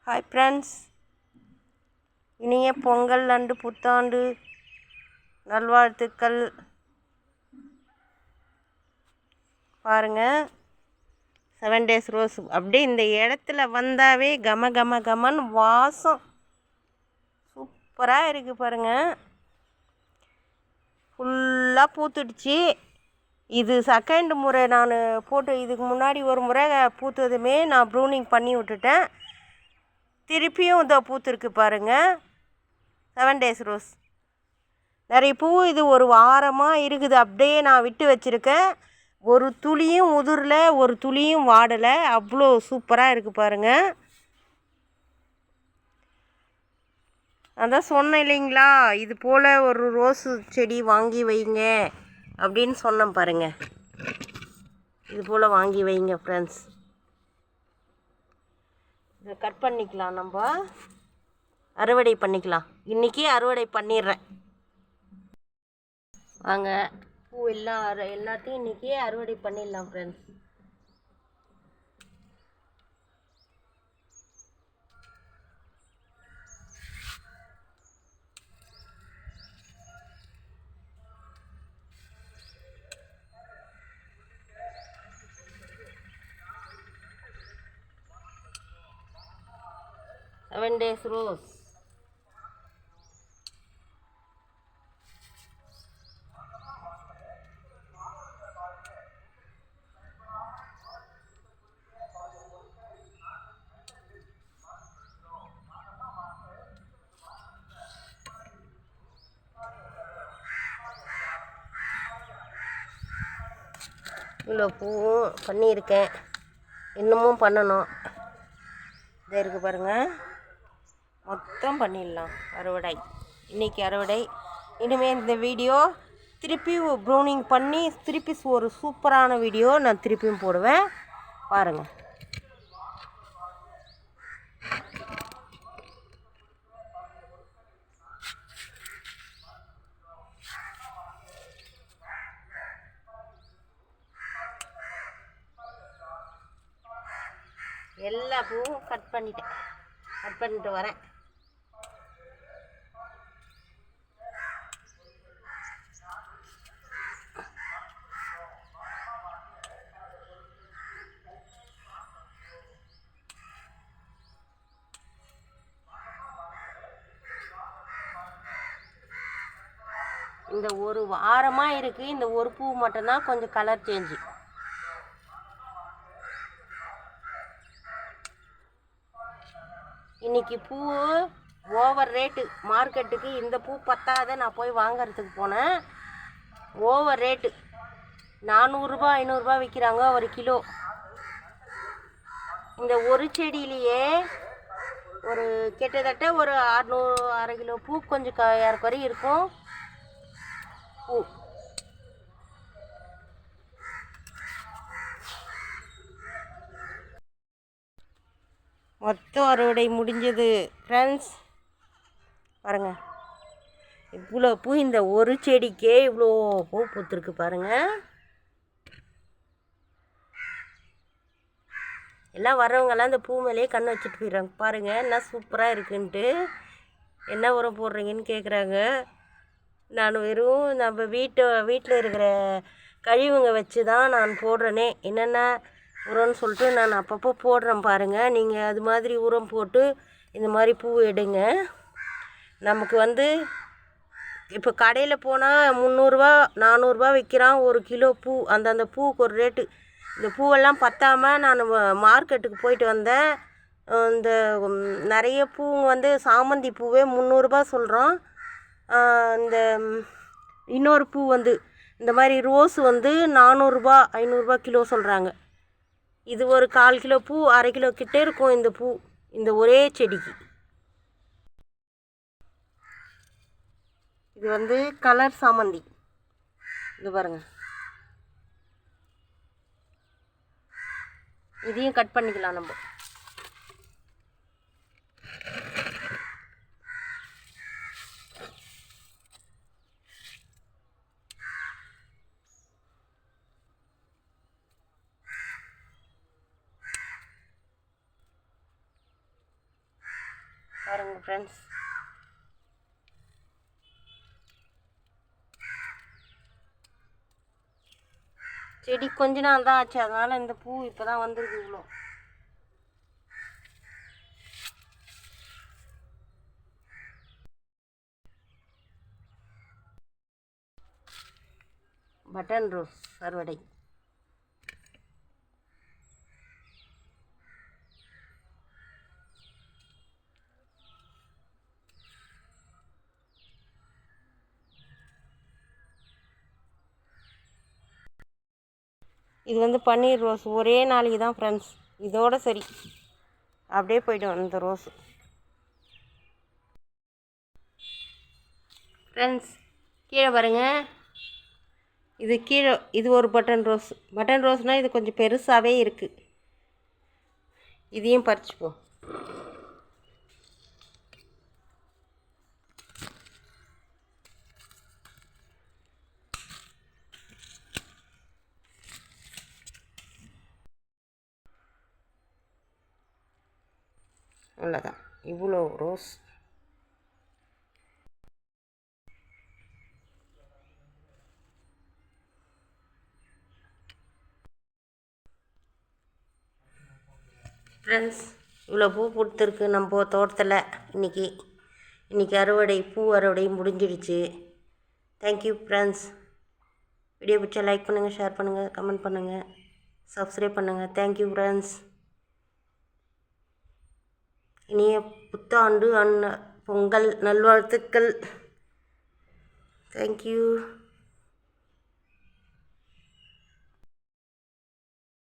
Hi friends, இனிய Pongal and புத்தாண்டு நல்வாழ்த்துக்கள். பாருங்கள், 7 days ரோஸ் அப்படியே இந்த இடத்துல வந்தாவே கம கம கமன்னு வாசம் சூப்பராக இருக்குது. பாருங்கள், ஃபுல்லாக பூத்துடுச்சு. இது செகண்ட் முறை நான் போட்டு, இதுக்கு முன்னாடி ஒரு முறை பூத்ததுமே நான் ப்ரூனிங் பண்ணி விட்டுட்டேன். திருப்பியும் இதோ பூத்துருக்கு பாருங்கள், 7 days ரோஸ். நிறைய பூ இது ஒரு வாரமாக இருக்குது, அப்படியே நான் விட்டு வச்சுருக்கேன். ஒரு துளியும் உதிரல, ஒரு துளியும் வாடலை, அவ்வளோ சூப்பராக இருக்குது பாருங்கள். அதான் சொன்னேன் இல்லைங்களா, இது போல் ஒரு ரோஸு செடி வாங்கி வைங்க அப்படின்னு சொன்னேன் பாருங்கள். இது போல் வாங்கி வைங்க ஃப்ரெண்ட்ஸ். இதை கட் பண்ணிக்கலாம், நம்ம அறுவடை பண்ணிக்கலாம். இன்றைக்கி அறுவடை பண்ணிடுறேன் வாங்க. பூ எல்லாத்தையும் இன்றைக்கி அறுவடை பண்ணிடலாம் ஃப்ரெண்ட்ஸ். Seven days rose. இவ்வளோ பூவும் பண்ணியிருக்கேன், இன்னமும் பண்ணணும். இதை இருக்குது பாருங்கள், மொத்தம் பண்ணிடலாம் அறுவடை. இன்றைக்கி அறுவடை. இனிமேல் இந்த வீடியோ திருப்பி ப்ரூனிங் பண்ணி திருப்பி ஒரு சூப்பரான வீடியோ நான் திருப்பியும் போடுவேன் பாருங்கள். எல்லா பூவும் கட் பண்ணிட்டு வரேன். இந்த ஒரு வாரமாக இருக்குது, இந்த ஒரு பூ மட்டும்தான் கொஞ்சம் கலர் சேஞ்சு. இன்றைக்கி பூ ஓவர் ரேட்டு மார்க்கெட்டுக்கு. இந்த பூ பத்தாத நான் போய் வாங்கிறதுக்கு போனேன். ஓவர் ரேட்டு 400ரூபா 500ரூபா விற்கிறாங்க ஒரு கிலோ. இந்த ஒரு செடியிலேயே ஒரு கிட்டத்தட்ட ஒரு 600 1/2 கிலோ பூ கொஞ்சம் ஏறக்குறை இருக்கும் பூ. மொத்தம் அறுவடை முடிஞ்சது ஃப்ரெண்ட்ஸ். பாருங்கள், இவ்வளோ பூ, இந்த ஒரு செடிக்கே இவ்வளோ பூ பூத்துருக்கு பாருங்கள். எல்லாம் வரவங்கெல்லாம் இந்த பூ மேலேயே கண் வச்சுட்டு போயிடுறாங்க. பாருங்கள் என்ன சூப்பராக இருக்குன்ட்டு. என்ன உரம் போடுறீங்கன்னு கேட்குறாங்க. நான் வெறும் நம்ம வீட்டில் இருக்கிற கழிவுங்க வச்சு தான் நான் போடுறேனே. என்னென்ன உரம்னு சொல்லிட்டு நான் அப்பப்போ போடுறேன் பாருங்கள். நீங்கள் அது மாதிரி உரம் போட்டு இந்த மாதிரி பூ எடுங்க. நமக்கு இப்போ கடையில் போனால் 300ரூவா 400ரூவா விற்கிறான் ஒரு கிலோ பூ. அந்தந்த பூவுக்கு ஒரு ரேட்டு. இந்த பூவெல்லாம் பத்தாமல் நான் மார்க்கெட்டுக்கு போயிட்டு வந்தேன். இந்த நிறைய பூங்க சாமந்தி பூவே 300ரூபா சொல்கிறோம். இந்த இன்னொரு பூ இந்த மாதிரி ரோஸ் 400ரூபா 500ரூபா கிலோ சொல்கிறாங்க. இது ஒரு 1/4 கிலோ பூ 1/2 கிலோ கிட்டே இருக்கும் இந்த பூ, இந்த ஒரே செடிக்கு. இது கலர் சாமந்தி. இது பாருங்கள், இதையும் கட் பண்ணிக்கலாம் நம்ம. பாருங்கள் ஃப்ரெண்ட்ஸ். செடி கொஞ்ச நாள் தான் ஆச்சு, அதனால் இந்த பூ இப்போ தான் வந்துருக்கு இவ்வளோ. பட்டன் ரோஸ் அறுவடை. இது வந்து பன்னீர் ரோஸ். ஒரே நாளைக்கு தான் ஃப்ரெண்ட்ஸ், இதோட சரி, அப்படியே போய்டும் இந்த ரோஸு. ஃப்ரெண்ட்ஸ் கீழே பாருங்கள், இது கீழே இது ஒரு பட்டன் ரோஸ். பட்டன் ரோஸ்னால் இது கொஞ்சம் பெருசாகவே இருக்குது. இதையும் பறிச்சுப்போம். அவ்வளோதான், இவ்வளோ ரோஸ். ஃப்ரெண்ட்ஸ் இவ்வளோ பூ கொடுத்துருக்கு நம்ம தோட்டத்தில். இன்றைக்கி அறுவடை, பூ அறுவடை முடிஞ்சிடுச்சு. Thank you friends. வீடியோ பிடிச்சா லைக் பண்ணுங்கள், ஷேர் பண்ணுங்கள், கமெண்ட் பண்ணுங்கள், சப்ஸ்கிரைப் பண்ணுங்கள். Thank you friends. இனிய புத்தாண்டு பொங்கல் நல்வாழ்த்துக்கள். தேங்க்யூ.